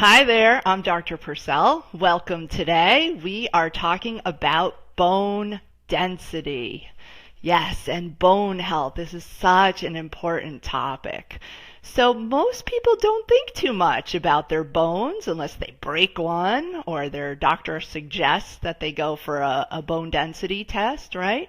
Hi there, I'm Dr. Purcell. Welcome today. We are talking about bone density. Yes, and bone health. This is such an important topic. So most people don't think too much about their bones unless they break one or their doctor suggests that they go for a bone density test, right?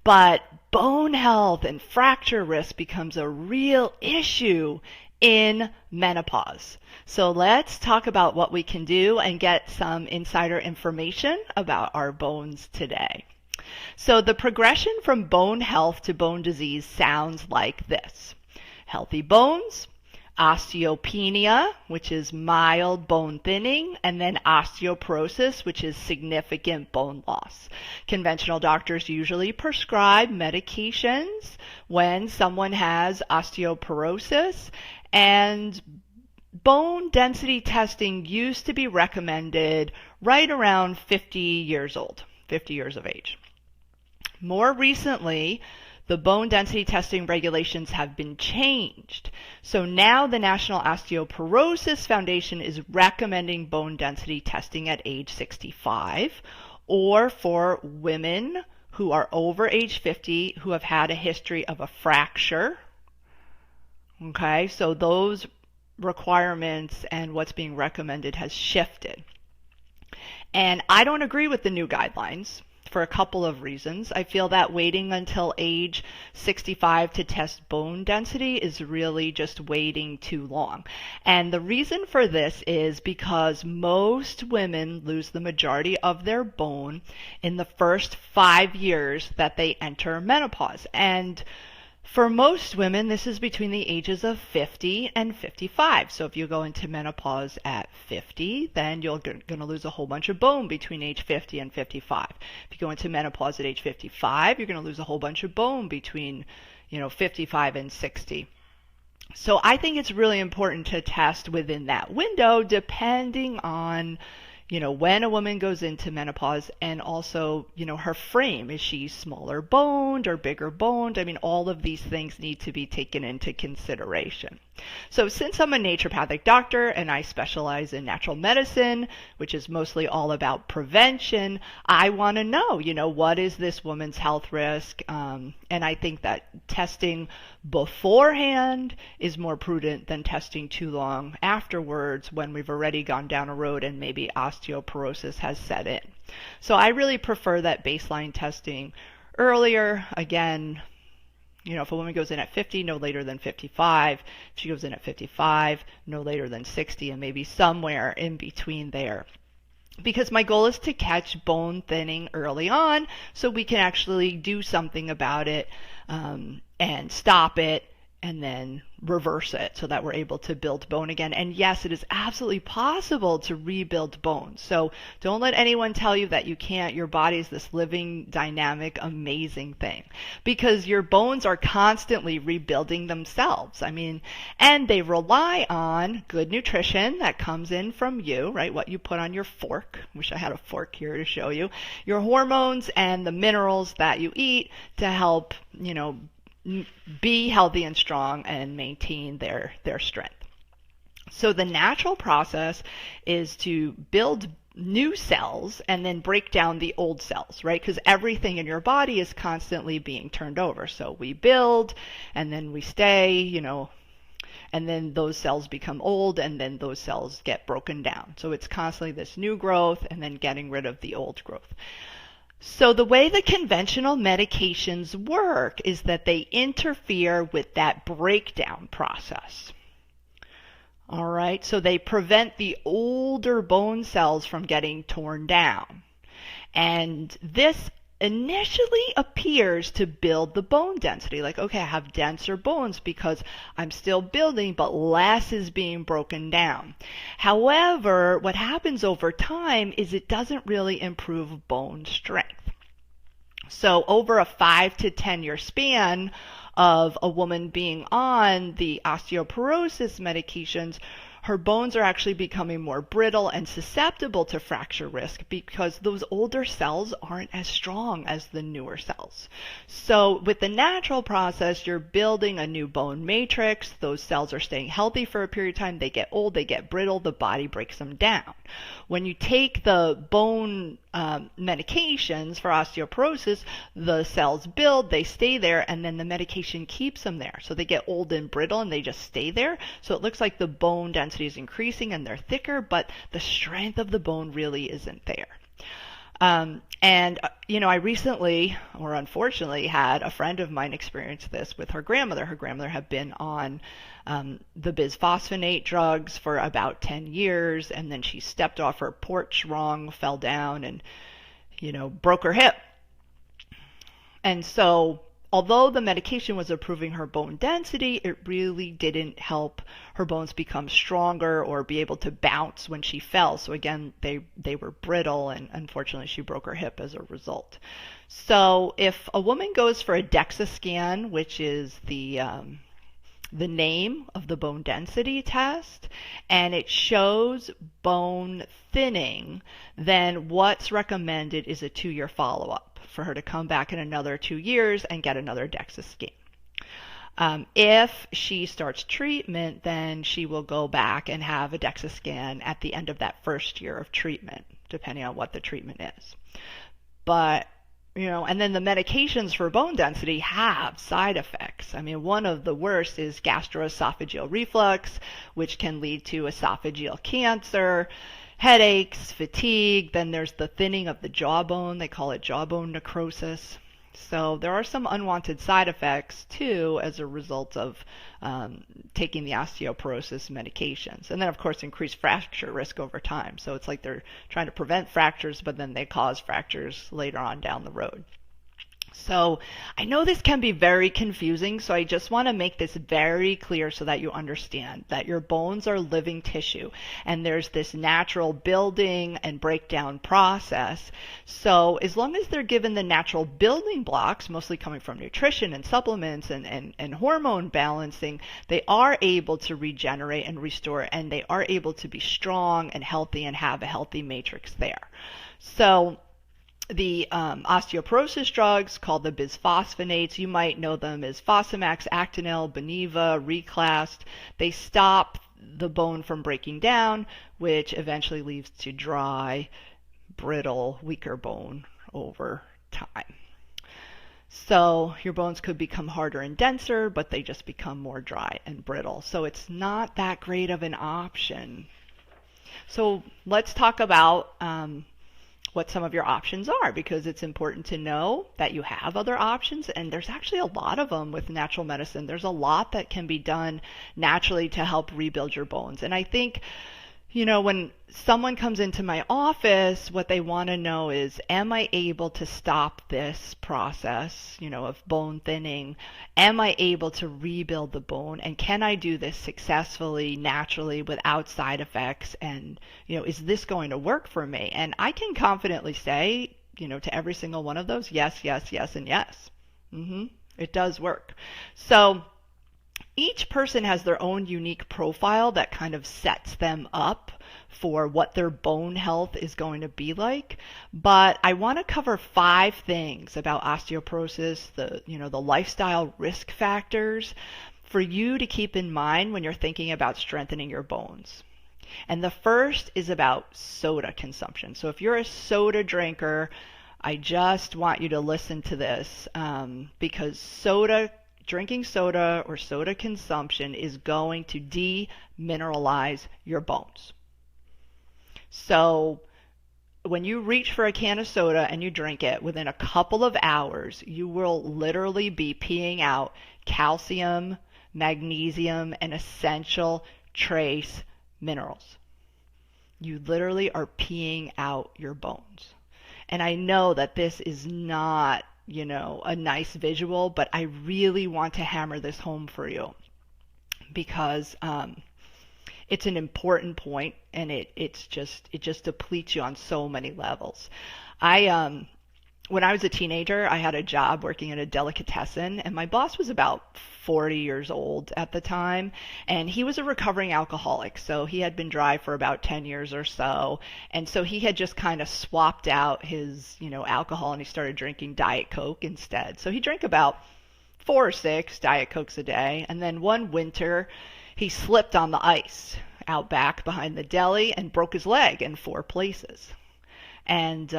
But bone health and fracture risk becomes a real issue in menopause. So let's talk about what we can do and get some insider information about our bones today. So the progression from bone health to bone disease sounds like this. Healthy bones, osteopenia, which is mild bone thinning, and then osteoporosis, which is significant bone loss. Conventional doctors usually prescribe medications when someone has osteoporosis, and bone density testing used to be recommended right around 50 years old, 50 years of age. More recently, the bone density testing regulations have been changed. So now the National Osteoporosis Foundation is recommending bone density testing at age 65 or for women who are over age 50 who have had a history of a fracture. Okay, so those requirements and what's being recommended has shifted. And I don't agree with the new guidelines for a couple of reasons. I feel that waiting until age 65 to test bone density is really just waiting too long. And the reason for this is because most women lose the majority of their bone in the first 5 years that they enter menopause. And for most women, this is between the ages of 50 and 55. So if you go into menopause at 50, then you're going to lose a whole bunch of bone between age 50 and 55. If you go into menopause at age 55, you're going to lose a whole bunch of bone between, 55 and 60. So I think it's really important to test within that window, depending on when a woman goes into menopause and also, her frame. Is she smaller boned or bigger boned? I mean, all of these things need to be taken into consideration. So since I'm a naturopathic doctor and I specialize in natural medicine, which is mostly all about prevention, I want to know, what is this woman's health risk? And I think that testing beforehand is more prudent than testing too long afterwards when we've already gone down a road and maybe osteoporosis has set in. So I really prefer that baseline testing earlier. Again, if a woman goes in at 50, no later than 55. If she goes in at 55, no later than 60, and maybe somewhere in between there. Because my goal is to catch bone thinning early on so we can actually do something about it and stop it and then reverse it so that we're able to build bone again. And yes, it is absolutely possible to rebuild bone. So don't let anyone tell you that you can't. Your body is this living, dynamic, amazing thing because your bones are constantly rebuilding themselves. And they rely on good nutrition that comes in from you, right? What you put on your fork. Wish I had a fork here to show you. Your hormones and the minerals that you eat to help, be healthy and strong and maintain their strength. So the natural process is to build new cells and then break down the old cells, right? Because everything in your body is constantly being turned over. So we build and then we stay, and then those cells become old and then those cells get broken down. So it's constantly this new growth and then getting rid of the old growth. So the way the conventional medications work is that they interfere with that breakdown process. All right, so they prevent the older bone cells from getting torn down. And this initially appears to build the bone density. Like, okay, I have denser bones because I'm still building, but less is being broken down. However, what happens over time is it doesn't really improve bone strength. So over a 5 to 10 year span of a woman being on the osteoporosis medications, her bones are actually becoming more brittle and susceptible to fracture risk because those older cells aren't as strong as the newer cells. So with the natural process, you're building a new bone matrix. Those cells are staying healthy for a period of time. They get old, they get brittle, the body breaks them down. When you take the bone medications for osteoporosis, the cells build, they stay there, and then the medication keeps them there. So they get old and brittle and they just stay there. So it looks like the bone density is increasing and they're thicker, but the strength of the bone really isn't there. I recently, or unfortunately, had a friend of mine experience this with her grandmother. Her grandmother had been on the bisphosphonate drugs for about 10 years, and then she stepped off her porch wrong, fell down, and, broke her hip. And so, although the medication was improving her bone density, it really didn't help her bones become stronger or be able to bounce when she fell. So again, they were brittle, and unfortunately she broke her hip as a result. So if a woman goes for a DEXA scan, which is the name of the bone density test, and it shows bone thinning, then what's recommended is a 2-year follow-up for her to come back in another 2 years and get another DEXA scan. If she starts treatment, then she will go back and have a DEXA scan at the end of that first year of treatment, depending on what the treatment is. But, and then the medications for bone density have side effects. I mean, one of the worst is gastroesophageal reflux, which can lead to esophageal cancer, headaches, fatigue. Then there's the thinning of the jawbone. They call it jawbone necrosis. So there are some unwanted side effects too as a result of taking the osteoporosis medications. And then of course increased fracture risk over time. So it's like they're trying to prevent fractures, but then they cause fractures later on down the road. So I know this can be very confusing, so I just want to make this very clear so that you understand that your bones are living tissue and there's this natural building and breakdown process. So as long as they're given the natural building blocks, mostly coming from nutrition and supplements and hormone balancing, they are able to regenerate and restore, and they are able to be strong and healthy and have a healthy matrix there. So the osteoporosis drugs called the bisphosphonates, you might know them as Fosamax, Actonel, Beniva, Reclast. They stop the bone from breaking down, which eventually leads to dry, brittle, weaker bone over time. So your bones could become harder and denser, but they just become more dry and brittle. So it's not that great of an option. So let's talk about what some of your options are, because it's important to know that you have other options, and there's actually a lot of them with natural medicine. There's a lot that can be done naturally to help rebuild your bones. And I think, when someone comes into my office, what they want to know is, am I able to stop this process, of bone thinning? Am I able to rebuild the bone? And can I do this successfully, naturally, without side effects? And, is this going to work for me? And I can confidently say, to every single one of those, yes, yes, yes, and yes. It does work. So each person has their own unique profile that kind of sets them up for what their bone health is going to be like. But I want to cover 5 things about osteoporosis, the lifestyle risk factors for you to keep in mind when you're thinking about strengthening your bones. And the first is about soda consumption. So if you're a soda drinker, I just want you to listen to this because drinking soda or soda consumption is going to demineralize your bones. So when you reach for a can of soda and you drink it, within a couple of hours, you will literally be peeing out calcium, magnesium, and essential trace minerals. You literally are peeing out your bones. And I know that this is not a nice visual, but I really want to hammer this home for you because it's an important point, and it just depletes you on so many levels. when I was a teenager, I had a job working at a delicatessen, and my boss was about 40 years old at the time, and he was a recovering alcoholic. So he had been dry for about 10 years or so, and so he had just kind of swapped out his, alcohol, and he started drinking Diet Coke instead. So he drank about 4 or 6 Diet Cokes a day, and then one winter he slipped on the ice out back behind the deli and broke his leg in 4 places. And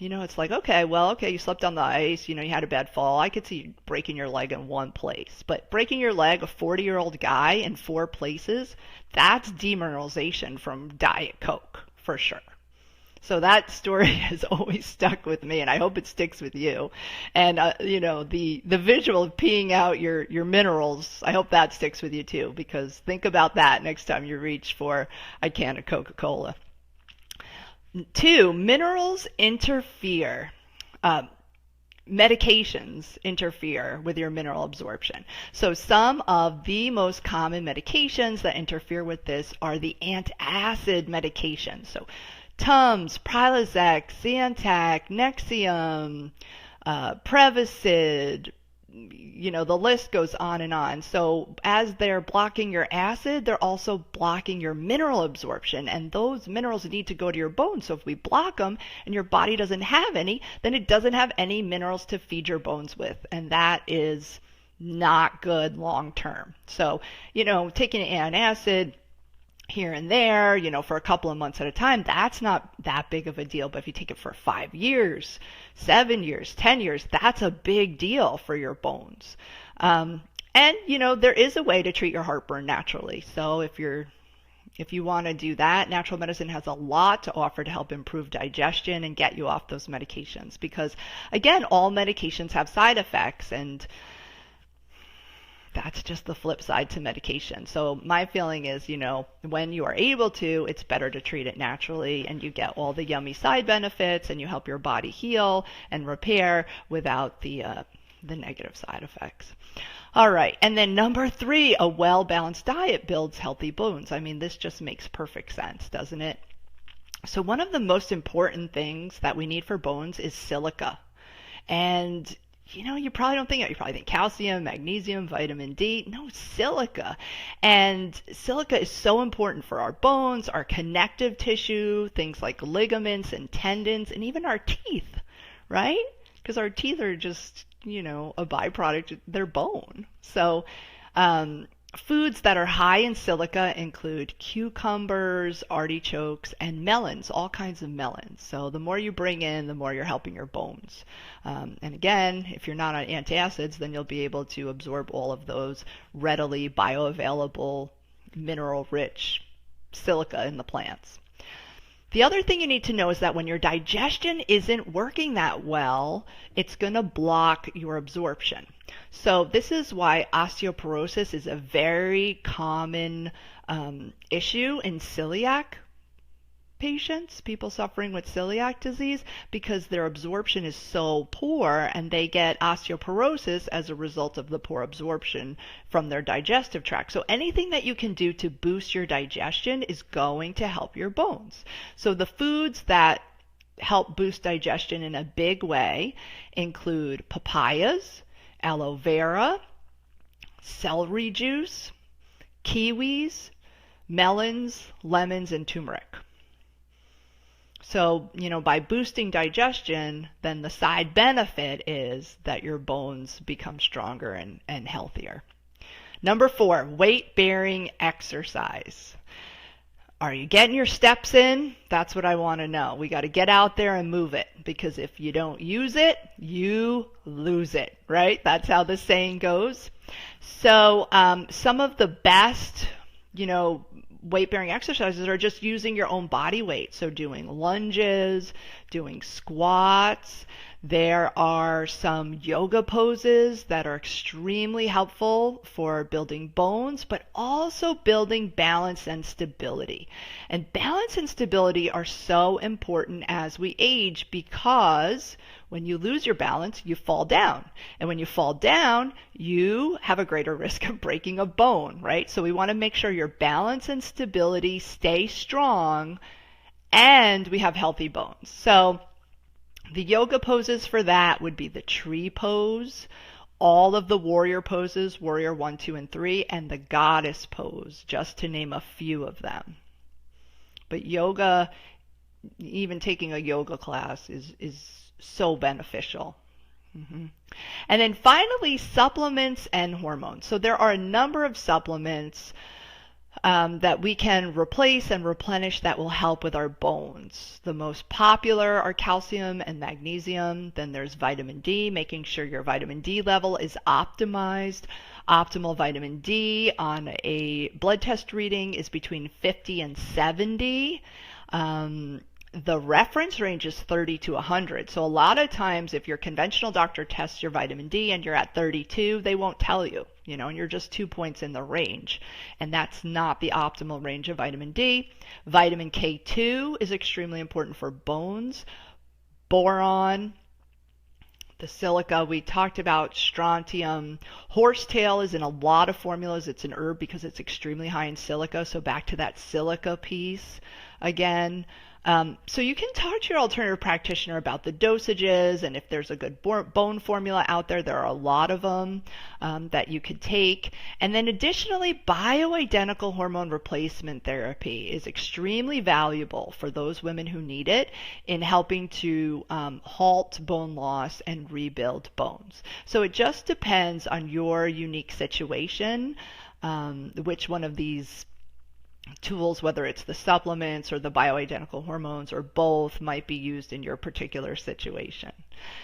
it's like, okay, you slept on the ice, you had a bad fall. I could see you breaking your leg in 1 place. But breaking your leg, a 40-year-old guy, in 4 places, that's demineralization from Diet Coke, for sure. So that story has always stuck with me, and I hope it sticks with you. And, the visual of peeing out your minerals, I hope that sticks with you too, because think about that next time you reach for a can of Coca-Cola. 2, minerals interfere. Medications interfere with your mineral absorption. So some of the most common medications that interfere with this are the antacid medications. So Tums, Prilosec, Zantac, Nexium, Prevacid, the list goes on and on. So as they're blocking your acid, they're also blocking your mineral absorption, and those minerals need to go to your bones. So if we block them and your body doesn't have any, then it doesn't have any minerals to feed your bones with, and that is not good long term. So, taking an antacid here and there, for a couple of months at a time, that's not that big of a deal. But if you take it for 5 years, 7 years, 10 years, that's a big deal for your bones. And there is a way to treat your heartburn naturally. So if you want to do that, natural medicine has a lot to offer to help improve digestion and get you off those medications. Because again, all medications have side effects, and that's just the flip side to medication. So my feeling is, when you are able to, it's better to treat it naturally, and you get all the yummy side benefits, and you help your body heal and repair without the negative side effects. All right. And then number 3, a well-balanced diet builds healthy bones. I mean, this just makes perfect sense, doesn't it? So one of the most important things that we need for bones is silica. And you probably don't think it. You probably think calcium, magnesium, vitamin D. No, silica. And silica is so important for our bones, our connective tissue, things like ligaments and tendons, and even our teeth, right? Because our teeth are just, a byproduct. They're bone. So foods that are high in silica include cucumbers, artichokes, and melons, all kinds of melons. So the more you bring in, the more you're helping your bones. And again, if you're not on antacids, then you'll be able to absorb all of those readily bioavailable, mineral-rich silica in the plants. The other thing you need to know is that when your digestion isn't working that well, it's going to block your absorption. So this is why osteoporosis is a very common issue in celiac patients, people suffering with celiac disease, because their absorption is so poor, and they get osteoporosis as a result of the poor absorption from their digestive tract. So anything that you can do to boost your digestion is going to help your bones. So the foods that help boost digestion in a big way include papayas, aloe vera, celery juice, kiwis, melons, lemons, and turmeric. So, by boosting digestion, then the side benefit is that your bones become stronger and healthier. Number 4, weight-bearing exercise. Are you getting your steps in? That's what I want to know. We got to get out there and move it, because if you don't use it, you lose it, right? That's how the saying goes. So some of the best, weight-bearing exercises are just using your own body weight. So doing lunges, doing squats. There are some yoga poses that are extremely helpful for building bones, but also building balance and stability. And balance and stability are so important as we age, because when you lose your balance, you fall down. And when you fall down, you have a greater risk of breaking a bone, right? So we want to make sure your balance and stability stay strong and we have healthy bones. So The yoga poses for that would be the tree pose, all of the warrior poses, warrior 1, 2, and 3, and the goddess pose, just to name a few of them. But yoga, even taking a yoga class is so beneficial. Mm-hmm. And then finally, supplements and hormones. So there are a number of supplements that we can replace and replenish that will help with our bones. The most popular are calcium and magnesium. Then there's vitamin D, making sure your vitamin D level is optimized. Optimal vitamin D on a blood test reading is between 50 and 70. The reference range is 30 to 100. So a lot of times if your conventional doctor tests your vitamin D and you're at 32, they won't tell you, and you're just 2 points in the range. And that's not the optimal range of vitamin D. Vitamin K2 is extremely important for bones. Boron, the silica, we talked about strontium. Horsetail is in a lot of formulas. It's an herb because it's extremely high in silica. So back to that silica piece again. So you can talk to your alternative practitioner about the dosages, and if there's a good bone formula out there, there are a lot of them that you could take. And then additionally, bioidentical hormone replacement therapy is extremely valuable for those women who need it in helping to halt bone loss and rebuild bones. So it just depends on your unique situation, which one of these tools, whether it's the supplements or the bioidentical hormones or both, might be used in your particular situation.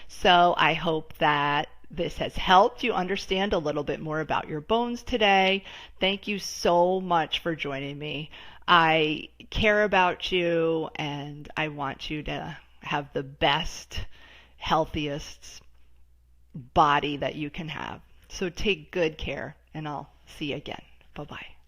So I hope that this has helped you understand a little bit more about your bones today. Thank you so much for joining me. I care about you and I want you to have the best, healthiest body that you can have. So take good care and I'll see you again. Bye-bye.